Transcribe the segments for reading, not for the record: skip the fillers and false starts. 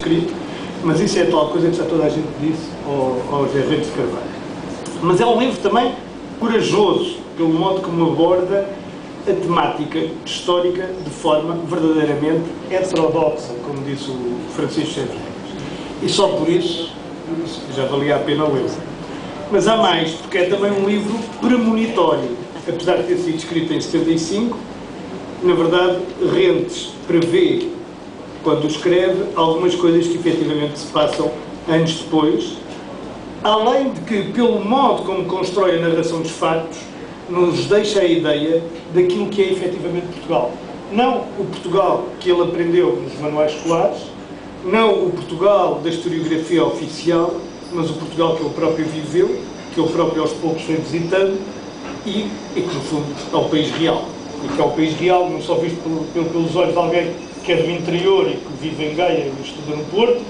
escrito, mas isso é tal coisa que já toda a gente disse ao José Reis de Carvalho. Mas é um livro também corajoso, pelo modo como aborda a temática histórica de forma verdadeiramente heterodoxa, como disse o Francisco Xavier. E só por isso já valia a pena lê-lo. Mas há mais, porque é também um livro premonitório. Apesar de ter sido escrito em 75, na verdade, Rentes prevê, quando o escreve, algumas coisas que efetivamente se passam anos depois, além de que, pelo modo como constrói a narração dos factos, nos deixa a ideia daquilo que é efetivamente Portugal. Não o Portugal que ele aprendeu nos manuais escolares, não o Portugal da historiografia oficial, mas o Portugal que ele próprio viveu, que ele próprio aos poucos foi visitando e que, no fundo, é o país real. E que é o país real, não só visto pelos olhos de alguém que é do interior e que vive em Gaia e estuda no Porto,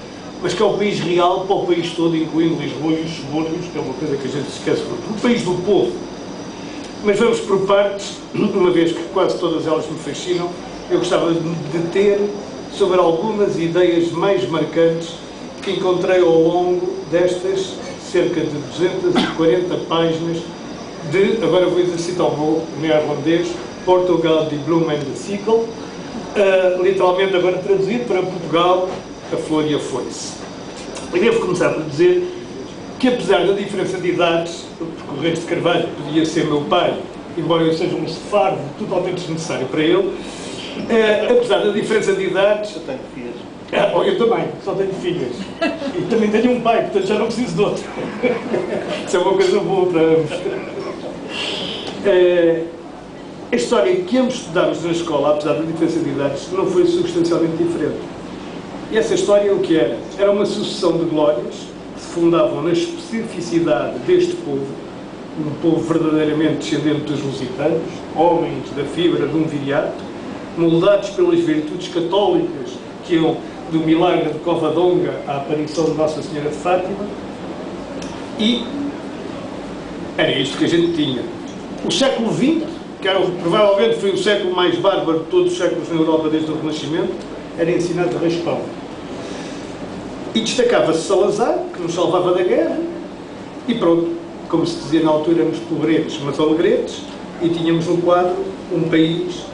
mas que é o país real para o país todo, incluindo Lisboa e os subúrbios, que é uma coisa que a gente se esquece muito. O país do povo. Mas vamos por partes, uma vez que quase todas elas me fascinam, eu gostava de deter sobre algumas ideias mais marcantes que encontrei ao longo destas cerca de 240 páginas de, agora vou exercitar o neerlandês, Portugal de Bloem en de Sickel, literalmente agora traduzido para Portugal, a flor e a foice. E devo começar por dizer que, apesar da diferença de idades, porque o Reis de Carvalho podia ser meu pai, embora eu seja um sefardo totalmente desnecessário para ele, apesar da diferença de idades... Eu tenho filhas. Eu também, só tenho filhas. E também tenho um pai, portanto já não preciso de outro. Isso é uma coisa boa para ambos. A história que ambos estudámos na escola, apesar da diferença de idades, não foi substancialmente diferente. E essa história o que era? Era uma sucessão de glórias que se fundavam na especificidade deste povo, um povo verdadeiramente descendente dos lusitanos, homens da fibra de um viriato, moldados pelas virtudes católicas que iam do milagre de Covadonga à aparição de Nossa Senhora de Fátima, e era isto que a gente tinha. O século XX, que era, provavelmente foi o século mais bárbaro de todos os séculos na Europa desde o Renascimento, era ensinado de raspão. E destacava-se Salazar, que nos salvava da guerra, e pronto, como se dizia na altura, éramos pobretes, mas alegretes, e tínhamos no quadro um país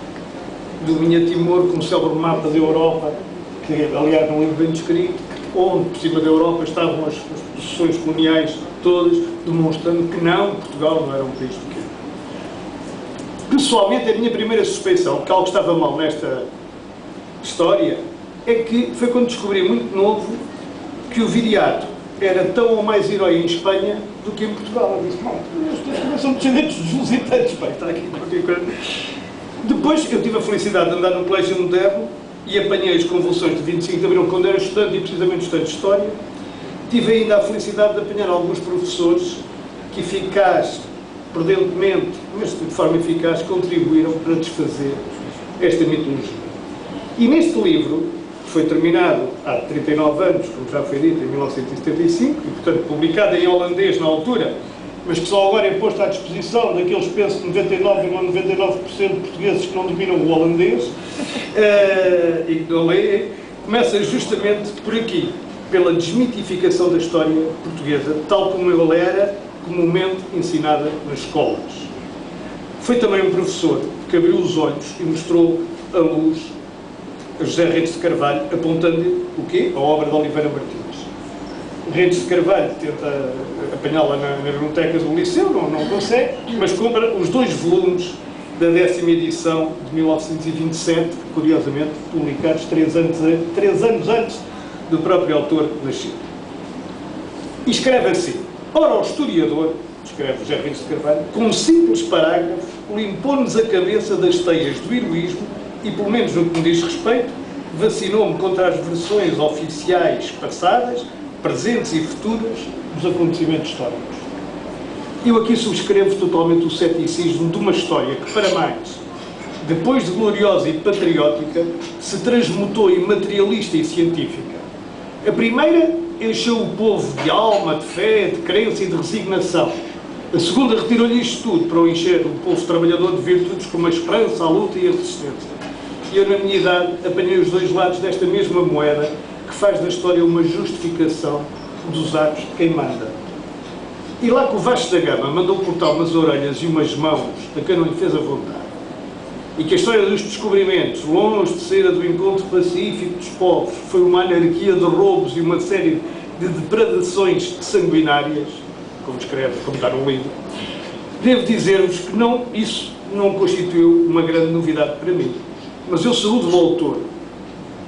do Minha Timor como célebre mapa da Europa, que aliás num livro bem descrito, onde por cima da Europa estavam as possessões coloniais todas, demonstrando que não, Portugal não era um país pequeno. Pessoalmente, a minha primeira suspeição que algo estava mal nesta história é que foi quando descobri muito novo que o viriato era tão ou mais herói em Espanha do que em Portugal. Eu disse, não, são descendentes dos lusitanos, pai, está aqui qualquer coisa. Depois eu tive a felicidade de andar no colégio moderno e apanhei as convulsões de 25 de Abril quando era estudante e precisamente estudante de História. Tive ainda a felicidade de apanhar alguns professores que eficaz, prudentemente, mas de forma eficaz, contribuíram para desfazer esta mitologia. E neste livro, que foi terminado há 39 anos, como já foi dito, em 1975, e portanto publicado em holandês na altura, mas que só agora é posto à disposição daqueles, penso, 99,99% de portugueses que não dominam o holandês e que não leem, começa justamente por aqui, pela desmitificação da história portuguesa, tal como ela era comumente ensinada nas escolas. Foi também um professor que abriu os olhos e mostrou a luz a José Reis de Carvalho, apontando-lhe o quê? A obra de Oliveira Martins. Reis de Carvalho tenta apanhá-la nas bibliotecas do Liceu, não consegue, mas compra os 2 volumes da 10ª edição de 1927, curiosamente publicados 3 anos antes do próprio autor nascer. E escreve assim: ora, o historiador, escreve José Reis de Carvalho, com um simples parágrafo, limpou-nos a cabeça das teias do heroísmo e, pelo menos no que me diz respeito, vacinou-me contra as versões oficiais passadas, presentes e futuras dos acontecimentos históricos. Eu aqui subscrevo totalmente o ceticismo de uma história que, para mais, depois de gloriosa e patriótica, se transmutou em materialista e científica. A primeira encheu o povo de alma, de fé, de crença e de resignação. A segunda retirou-lhe isto tudo para o encher o povo trabalhador de virtudes como a esperança, a luta e a resistência. E eu, na minha idade, apanhei os 2 lados desta mesma moeda, que faz da história uma justificação dos atos de quem manda. E lá que o Vasco da Gama mandou cortar umas orelhas e umas mãos a quem não lhe fez a vontade, e que a história dos descobrimentos, longe de ser a do encontro pacífico dos povos, foi uma anarquia de roubos e uma série de depredações sanguinárias, como escreve, como está no livro, devo dizer-vos que isso não constituiu uma grande novidade para mim. Mas eu saúdo o autor,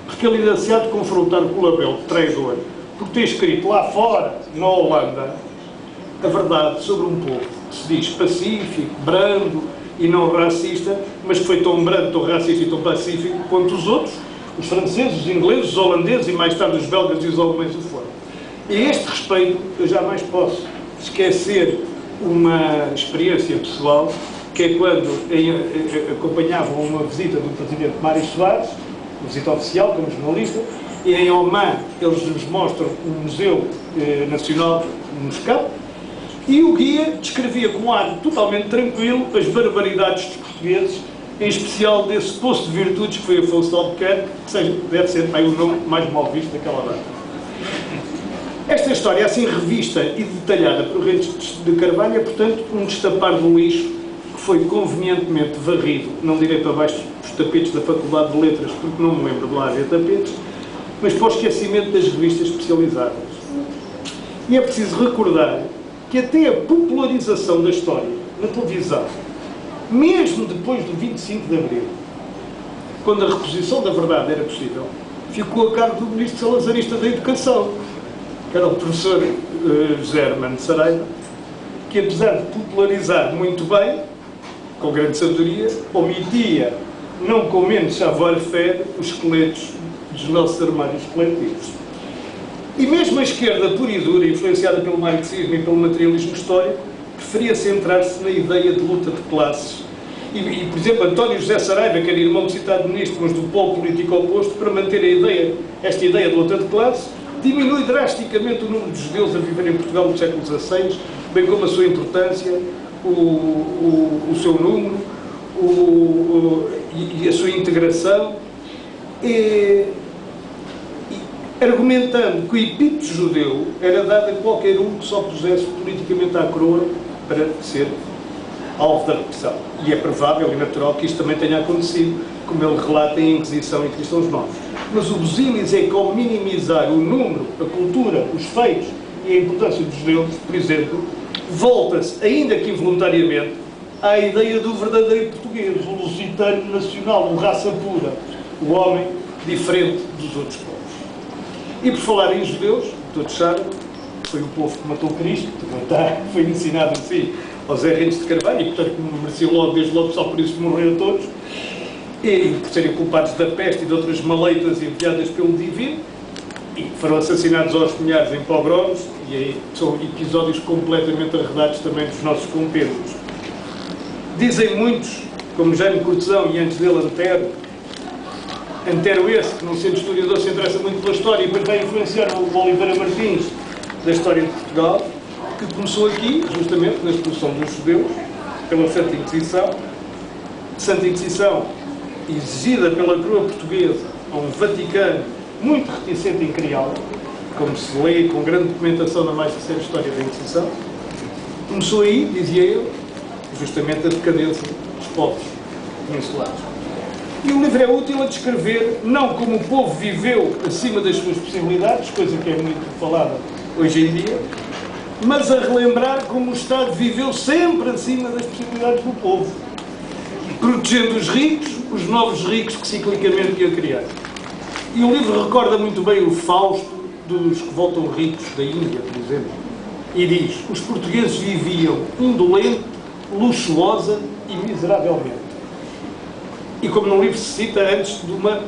porque ele ainda se há de confrontar com o label de traidor, porque tem escrito lá fora, na Holanda, a verdade sobre um povo que se diz pacífico, brando e não racista, mas que foi tão brando, tão racista e tão pacífico quanto os outros, os franceses, os ingleses, os holandeses e mais tarde os belgas e os alemães o foram. E a este respeito, eu jamais posso esquecer uma experiência pessoal, que é quando acompanhavam uma visita do presidente Mário Soares, uma visita oficial como jornalista, e em Oman eles nos mostram o Museu Nacional de Moscou, e o guia descrevia com um ar totalmente tranquilo as barbaridades dos portugueses, em especial desse poço de virtudes que foi Afonso de Albuquerque, que deve ser o nome mais mal visto daquela data. Esta história, assim revista e detalhada por Rentes de Carvalho, é, portanto, um destapar do lixo que foi convenientemente varrido, não direi para baixo dos tapetes da Faculdade de Letras, porque não me lembro de lá haver tapetes, mas para o esquecimento das revistas especializadas. E é preciso recordar que até a popularização da história na televisão, mesmo depois do 25 de Abril, quando a reposição da verdade era possível, ficou a cargo do Ministro Salazarista da Educação, que era o professor José Armando Saraiva, que apesar de popularizar muito bem, com grande sabedoria, omitia, não com menos savoir-faire, os esqueletos dos nossos armários coletivos. E mesmo a esquerda pura e dura, influenciada pelo marxismo e pelo materialismo histórico, preferia centrar-se na ideia de luta de classes. E, por exemplo, António José Saraiva, que era irmão do citado ministro, mas do polo político oposto, para manter esta ideia de luta de classes, diminui drasticamente o número de judeus a viver em Portugal no século XVI, bem como a sua importância, o seu número e a sua integração, argumentando que o epíteto judeu era dado a qualquer um que só pusesse politicamente à coroa para ser alvo da repressão. E é provável e natural que isto também tenha acontecido, como ele relata em Inquisição e Cristãos Novos. Mas o Busilis é que, ao minimizar o número, a cultura, os feitos e a importância dos judeus, por exemplo, volta-se, ainda que involuntariamente, à ideia do verdadeiro português, o lusitano nacional, o raça pura, o homem diferente dos outros povos. E por falar em judeus, todos sabem, foi o povo que matou Cristo, foi ensinado assim ao Zé Rentes de Carvalho, e portanto merecia logo, desde logo, só por isso morrer todos, e por serem culpados da peste e de outras maleitas enviadas pelo divino, e foram assassinados aos milhares em pogroms, e aí são episódios completamente arredados também dos nossos compêndios. Dizem muitos, como Jaime Cortesão e antes dele Antero esse, que não sendo historiador se interessa muito pela história e depois vai influenciar o Oliveira Martins da história de Portugal, que começou aqui, justamente, na expulsão dos judeus, pela Santa Inquisição. Santa Inquisição exigida pela coroa portuguesa a um Vaticano muito reticente em criá-la, como se lê com grande documentação na mais recente história da Inquisição. Começou aí, dizia eu, justamente a decadência dos povos peninsulares. E o livro é útil a descrever não como o povo viveu acima das suas possibilidades, coisa que é muito falada hoje em dia, mas a relembrar como o Estado viveu sempre acima das possibilidades do povo, protegendo os ricos, os novos ricos que ciclicamente ia criar. E o livro recorda muito bem o Fausto dos que voltam ricos da Índia, por exemplo, e diz: os portugueses viviam indolente, luxuosa e miseravelmente. E como no livro se cita, antes de uma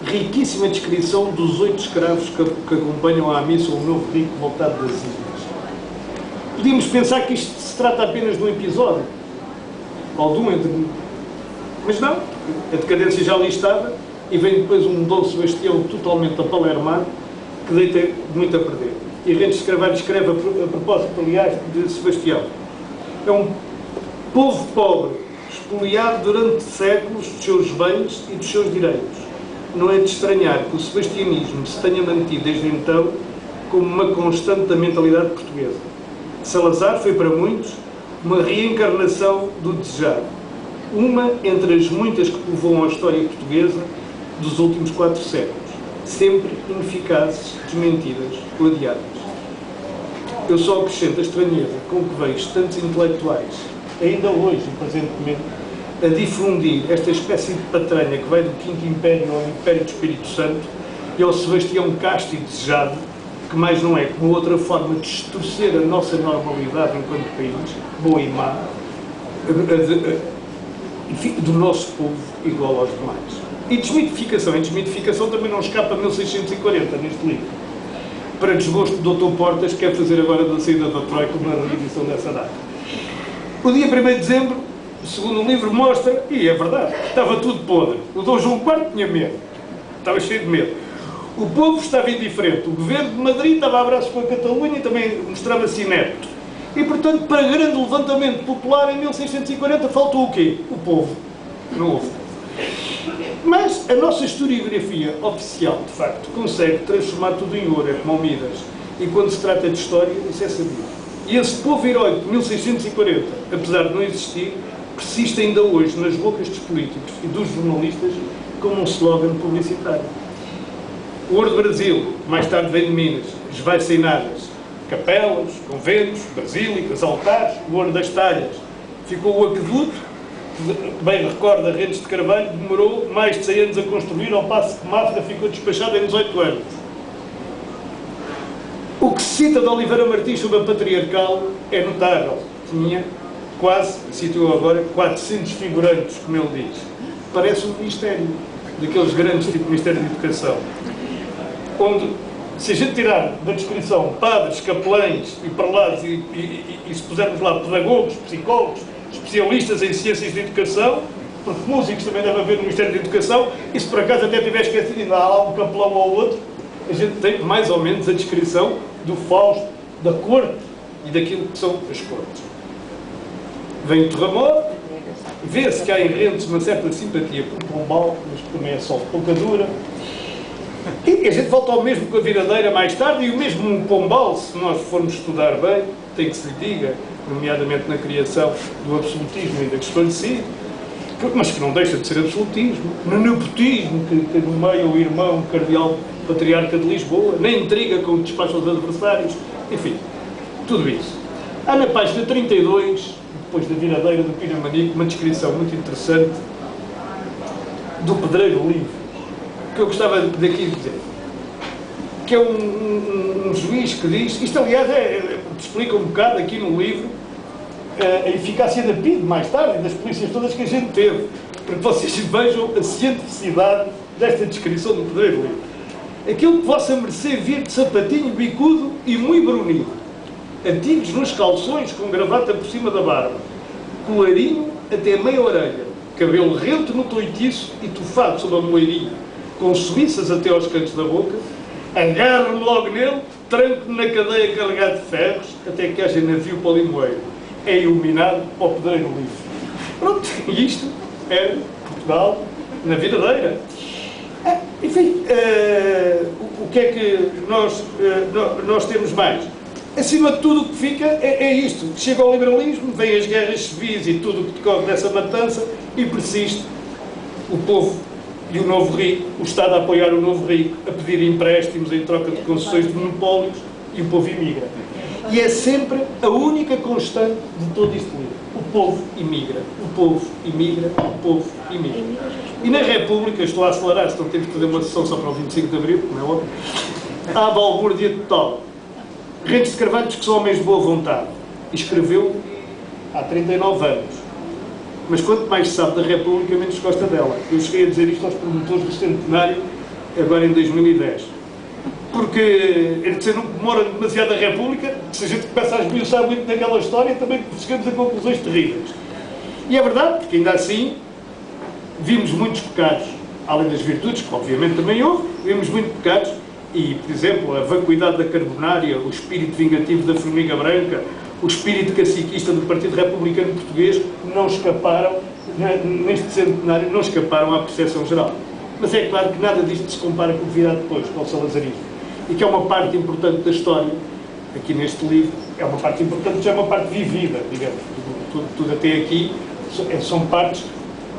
riquíssima descrição dos 8 escravos que acompanham à missa o novo rico voltado das ilhas. Podíamos pensar que isto se trata apenas de um episódio, ou de um, mas não, a decadência já ali estava, e vem depois um Dom Sebastião totalmente apalermado, que deita muito a perder. E Rentes de Carvalho escreve, a propósito, aliás, de Sebastião: é um povo pobre, expoliado durante séculos dos seus bens e dos seus direitos, não é de estranhar que o sebastianismo se tenha mantido desde então como uma constante da mentalidade portuguesa. Salazar foi para muitos uma reencarnação do desejado, uma entre as muitas que povoam a história portuguesa dos últimos 4 séculos, sempre ineficazes, desmentidas ou adiadas. Eu só acrescento a estranheza com que vejo tantos intelectuais, ainda hoje e presentemente, a difundir esta espécie de patranha que vai do Quinto Império ao Império do Espírito Santo e ao Sebastião casto e desejado, que mais não é como outra forma de distorcer a nossa normalidade enquanto país, boa e má, enfim, do nosso povo igual aos demais. E desmitificação também não escapa a 1640 neste livro, para desgosto do Dr. Portas, que quer fazer agora da saída da Troika uma reedição dessa data. O dia 1º de dezembro, segundo o livro, mostra, e é verdade, estava tudo podre. O Dom João IV tinha medo, estava cheio de medo. O povo estava indiferente, o governo de Madrid estava a abraços com a Catalunha e também mostrava-se inepto. E, portanto, para grande levantamento popular, em 1640, faltou o quê? O povo. Não houve. Mas a nossa historiografia oficial, de facto, consegue transformar tudo em ouro, é como ao Midas. E quando se trata de história, isso é sabido. E esse povo heróico de 1640, apesar de não existir, persiste ainda hoje nas bocas dos políticos e dos jornalistas como um slogan publicitário. O ouro do Brasil, mais tarde vem de Minas, esvaicinadas, capelas, conventos, basílicas, altares, o ouro das talhas. Ficou o aqueduto, que bem recorda Rentes de Carvalho, demorou mais de 100 anos a construir, ao passo que Mafra ficou despachado em 18 anos. O que se cita de Oliveira Martins sobre a patriarcal é notável. Tinha quase, cito agora, 400 figurantes, como ele diz. Parece um ministério, daqueles grandes tipo Ministério de Educação, onde, se a gente tirar da descrição padres, capelães e prelados e se pusermos lá pedagogos, psicólogos, especialistas em ciências de educação, porque músicos também deve haver no Ministério da Educação, e se por acaso até tiver esquecido ainda há lá um capelão ou outro, a gente tem mais ou menos a descrição do Fausto, da corte e daquilo que são as cortes. Vem o terremoto, vê-se que há em Rentes uma certa simpatia por Pombal, mas que também é só pouca dura. E a gente volta ao mesmo com a viradeira mais tarde, e o mesmo Pombal, se nós formos estudar bem, tem que se lhe diga, nomeadamente na criação do absolutismo ainda esclarecido, mas que não deixa de ser absolutismo, no nepotismo que nomeia o irmão cardeal patriarca de Lisboa, na intriga com o despacho aos adversários, enfim, tudo isso. Há na página 32, depois da viradeira do Pinamanico, uma descrição muito interessante do Pedreiro Livre, que eu gostava daqui de dizer, que é um juiz que diz, isto aliás explica um bocado aqui no livro a eficácia da PIDE mais tarde e das polícias todas que a gente teve, para que vocês vejam a cientificidade desta descrição do Pedreiro Livre. Aquilo que vossa mercê vir de sapatinho bicudo e muito brunido, antigos nos calções com gravata por cima da barba, colarinho até meia orelha, cabelo rente no toitiço e tufado sob a moeirinha, com suíças até aos cantos da boca, agarro-me logo nele, tranco-me na cadeia carregado de ferros, até que haja navio para o limoeiro. É iluminado ao Pedreiro Livre. Pronto, e isto é Portugal na viradeira. Enfim, o que é que nós temos mais? Acima de tudo o que fica é isto. Chega ao liberalismo, vêm as guerras civis e tudo o que decorre dessa matança e persiste o povo e o novo rico, o Estado a apoiar o novo rico, a pedir empréstimos em troca de concessões de monopólios, e o povo imigra. E é sempre a única constante de todo este livro. O povo imigra, o povo imigra, o povo imigra. E na República, estou a acelerar, senão temos que fazer uma sessão só para o 25 de Abril, como é óbvio, há a balbúrdia total. Rentes de Carvalho diz que são homens de boa vontade. E escreveu há 39 anos. Mas quanto mais se sabe da República, menos se gosta dela. Eu cheguei a dizer isto aos promotores do centenário, agora em 2010. Porque eles não comemoram demasiado a República, se a gente começa a esmiuçar muito naquela história, também chegamos a conclusões terríveis. E é verdade, porque ainda assim vimos muitos pecados, além das virtudes, que obviamente também houve, vimos muitos pecados, e, por exemplo, a vacuidade da carbonária, o espírito vingativo da formiga branca, o espírito caciquista do Partido Republicano Português não escaparam, neste centenário, não escaparam à percepção geral. Mas é claro que nada disto se compara com o que virá depois, com o salazarismo. E que é uma parte importante da história, aqui neste livro, é uma parte importante, já é uma parte vivida, digamos. Tudo até aqui são partes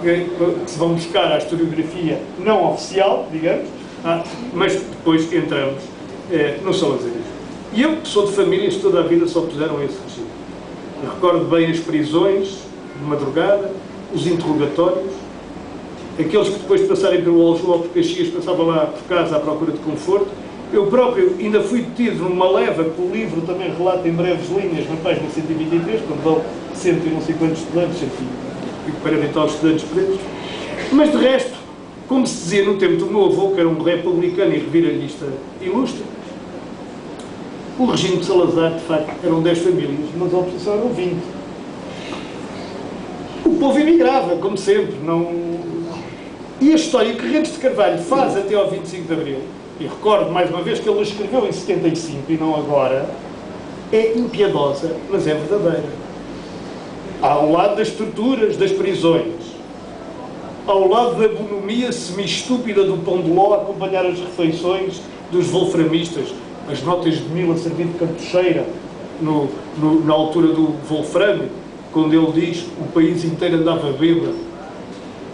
que se vão buscar à historiografia não oficial, digamos, mas depois entramos no salazarismo. E eu, que sou de famílias que toda a vida só puseram esse regime. Eu recordo bem as prisões de madrugada, os interrogatórios, aqueles que depois de passarem pelo Aljube ou por Caxias passavam lá por casa à procura de conforto. Eu próprio ainda fui detido numa leva que o livro também relata em breves linhas na página 123, quando vão cento e não sei quantos estudantes, e para eventuais estudantes presos. Mas de resto, como se dizia no tempo do meu avô, que era um republicano e reviralhista ilustre, o regime de Salazar, de facto, eram 10 famílias, mas a oposição eram 20. O povo emigrava, como sempre. E a história que Rentes de Carvalho faz até ao 25 de Abril, e recordo mais uma vez que ele escreveu em 75 e não agora, é impiedosa, mas é verdadeira. Ao lado das torturas, das prisões, ao lado da bonomia semi-estúpida do pão de ló a acompanhar as refeições dos wolframistas, as notas de 1000 a servir de cantocheira na altura do Wolframe, quando ele diz o país inteiro andava bêbado.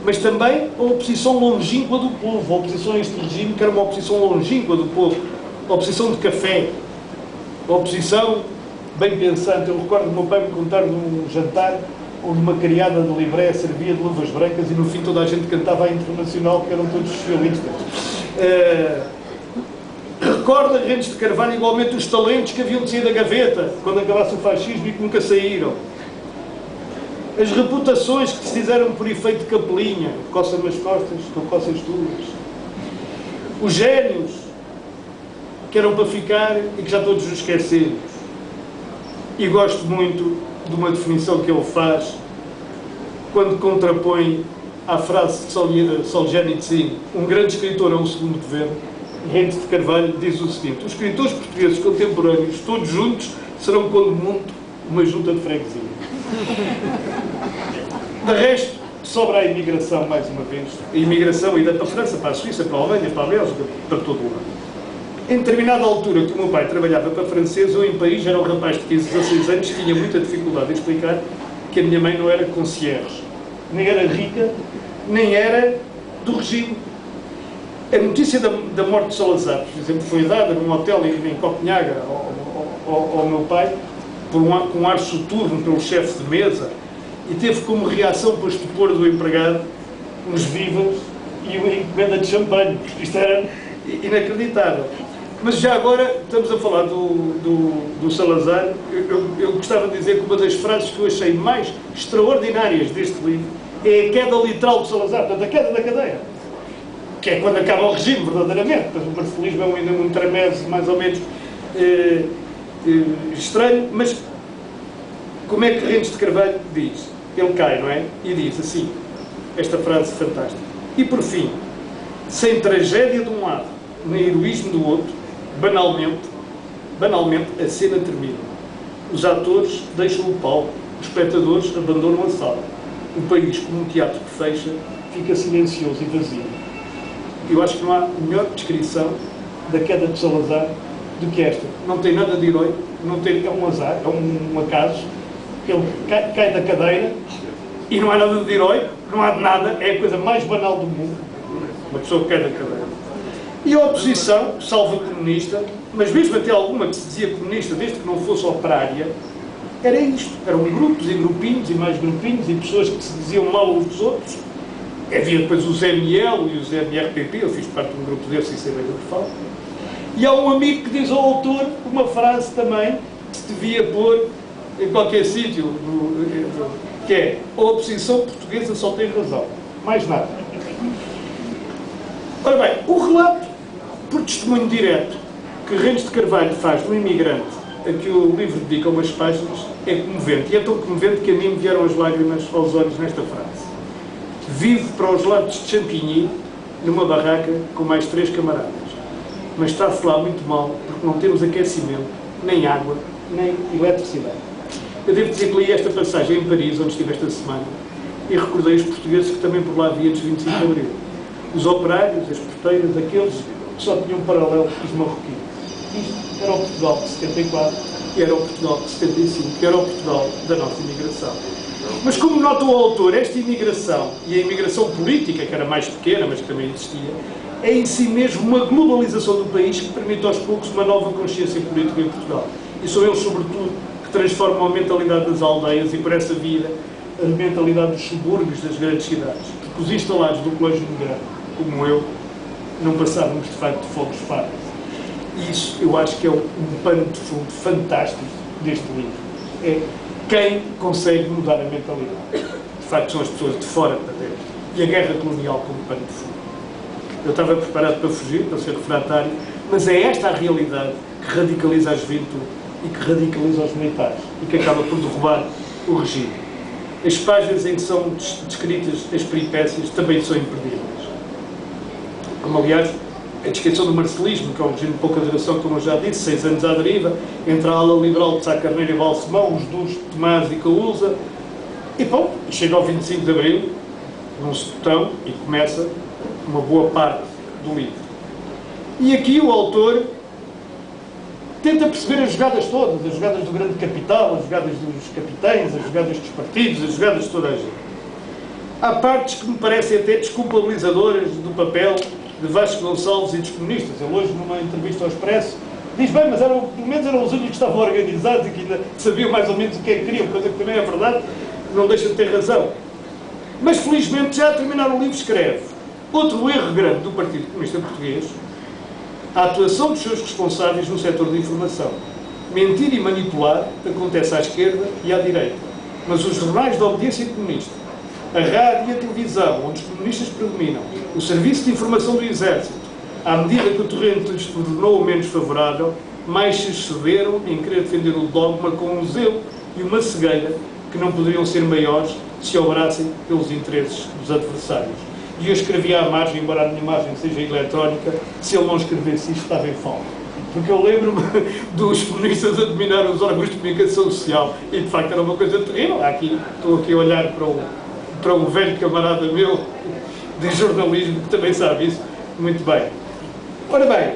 Mas também a oposição longínqua do povo, a oposição a este regime que era uma oposição longínqua do povo, a oposição de café, a oposição bem pensante. Eu recordo o meu pai me contar de um jantar onde uma criada de Libré servia de luvas brancas e no fim toda a gente cantava a Internacional, que eram todos socialistas. Recorda Rentes de Carvalho igualmente os talentos que haviam de sair da gaveta quando acabasse o fascismo e que nunca saíram. As reputações que se fizeram por efeito de capelinha, coça-me as costas, que eu coço as tuas. Os génios que eram para ficar e que já todos os esquecemos. E gosto muito de uma definição que ele faz quando contrapõe à frase de Solzhenitsyn, um grande escritor é um segundo governo. Rentes de Carvalho diz o seguinte: os escritores portugueses contemporâneos, todos juntos, serão quando muito uma junta de freguesia. De resto, sobra a imigração, mais uma vez. A imigração ida para a França, para a Suíça, para a Alemanha, para a Bélgica, para todo o lado. Em determinada altura, que o meu pai trabalhava para francês, eu em Paris era um rapaz de 15, 16 anos, tinha muita dificuldade em explicar que a minha mãe não era concierge, nem era rica, nem era do regime. A notícia da morte de Salazar, por exemplo, foi dada num hotel em Copenhaga ao meu pai, com um ar soturno pelo chefe de mesa, e teve como reação para estupor do empregado uns vivas e uma encomenda de champanhe. Isto era inacreditável. Mas já agora estamos a falar do Salazar. Eu gostava de dizer que uma das frases que eu achei mais extraordinárias deste livro é a queda literal de Salazar, portanto, a queda da cadeia, que é quando acaba o regime, verdadeiramente. O marcelismo é ainda um tramese mais ou menos estranho, mas como é que Rentes de Carvalho diz? Ele cai, não é? E diz assim, esta frase fantástica: e por fim, sem tragédia de um lado, nem heroísmo do outro, banalmente, a cena termina. Os atores deixam o palco, os espectadores abandonam a sala. O país, como um teatro que fecha, fica silencioso e vazio. Eu acho que não há melhor descrição da queda de Salazar do que esta. Não tem nada de herói, é um azar, é um acaso. Ele cai da cadeira e não há nada de herói, não há de nada, é a coisa mais banal do mundo. Uma pessoa que cai da cadeira. E a oposição, salvo a comunista, mas mesmo até alguma que se dizia comunista, desde que não fosse operária, era isto. Eram grupos e grupinhos e mais grupinhos e pessoas que se diziam mal uns dos outros. Havia depois os ML e os MRPP, eu fiz parte de um grupo desses e sei bem do que falo. E há um amigo que diz ao autor uma frase também que se devia pôr em qualquer sítio, que é: a oposição portuguesa só tem razão, mais nada. Ora bem, o relato, por testemunho direto, que Rentes de Carvalho faz do imigrante, a que o livro dedica umas páginas, é comovente. E é tão comovente que a mim me vieram as lágrimas aos olhos nesta frase. Vivo para os lados de Champigny, numa barraca com mais 3 camaradas. Mas está-se lá muito mal, porque não temos aquecimento, nem água, nem eletricidade. Eu devo dizer que li esta passagem em Paris, onde estive esta semana, e recordei os portugueses que também por lá havia antes de 25 de Abril. os operários, as porteiras, aqueles que só tinham um paralelo com os marroquinos. Isto era o Portugal de 74 e era o Portugal de 75, que era o Portugal da nossa imigração. Mas como nota o autor, esta imigração, e a imigração política, que era mais pequena, mas que também existia, é em si mesmo uma globalização do país que permite aos poucos uma nova consciência política em Portugal. E são eles, sobretudo, que transformam a mentalidade das aldeias e, por essa via, a mentalidade dos subúrbios das grandes cidades. Porque os instalados do colégio migrante, como eu, não passávamos, de facto, de fogos fatos. E isso, eu acho que é um pano de fundo fantástico deste livro. É quem consegue mudar a mentalidade. De facto, são as pessoas de fora para dentro. E a guerra colonial como pano de fundo. Eu estava preparado para fugir, para ser refratário, mas é esta a realidade que radicaliza a juventude e que radicaliza os militares e que acaba por derrubar o regime. As páginas em que são descritas as peripécias também são imperdíveis. Como, aliás, a descrição do marcelismo, que é um regime de pouca duração, como eu já disse, 6 anos à deriva, entre a ala liberal de Sá Carneiro e Balsemão, os duros de Tomás e Caúza, e bom, chega ao 25 de Abril, num setão, e começa uma boa parte do livro. E aqui o autor tenta perceber as jogadas todas, as jogadas do grande capital, as jogadas dos capitães, as jogadas dos partidos, as jogadas de toda a gente. Há partes que me parecem até desculpabilizadoras do papel de Vasco Gonçalves e dos comunistas. Ele hoje, numa entrevista ao Expresso, diz, bem, mas pelo menos eram os únicos que estavam organizados e que ainda sabiam mais ou menos o que é que queriam, coisa que também é verdade, não deixa de ter razão. Mas, felizmente, já a terminar o livro escreve: outro erro grande do Partido Comunista Português, a atuação dos seus responsáveis no setor de informação. Mentir e manipular acontece à esquerda e à direita. Mas os jornais de obediência comunista, a rádio e a televisão, onde os comunistas predominam, o serviço de informação do Exército, à medida que o torrente lhes tornou menos favorável, mais se excederam em querer defender o dogma com um zelo e uma cegueira que não poderiam ser maiores se obrassem pelos interesses dos adversários. E eu escrevia à margem, embora a minha margem seja eletrónica, se ele não escrevesse isto estava em falta. Porque eu lembro-me dos comunistas a dominar os órgãos de comunicação social e, de facto, era uma coisa terrível. Estou aqui a olhar para um velho camarada meu de jornalismo que também sabe isso muito bem. Ora bem,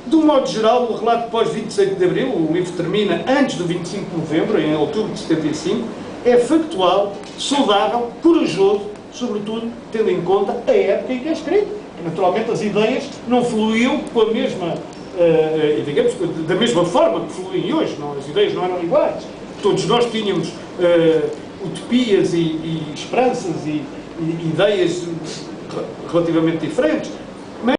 de um modo geral, o relato pós-25 de Abril, o livro termina antes do 25 de Novembro, em outubro de 75, é factual, saudável, corajoso, sobretudo tendo em conta a época em que é escrito. Naturalmente as ideias não fluíam com a mesma, digamos, da mesma forma que fluem hoje, não, as ideias não eram iguais. Todos nós tínhamos utopias e esperanças e ideias relativamente diferentes.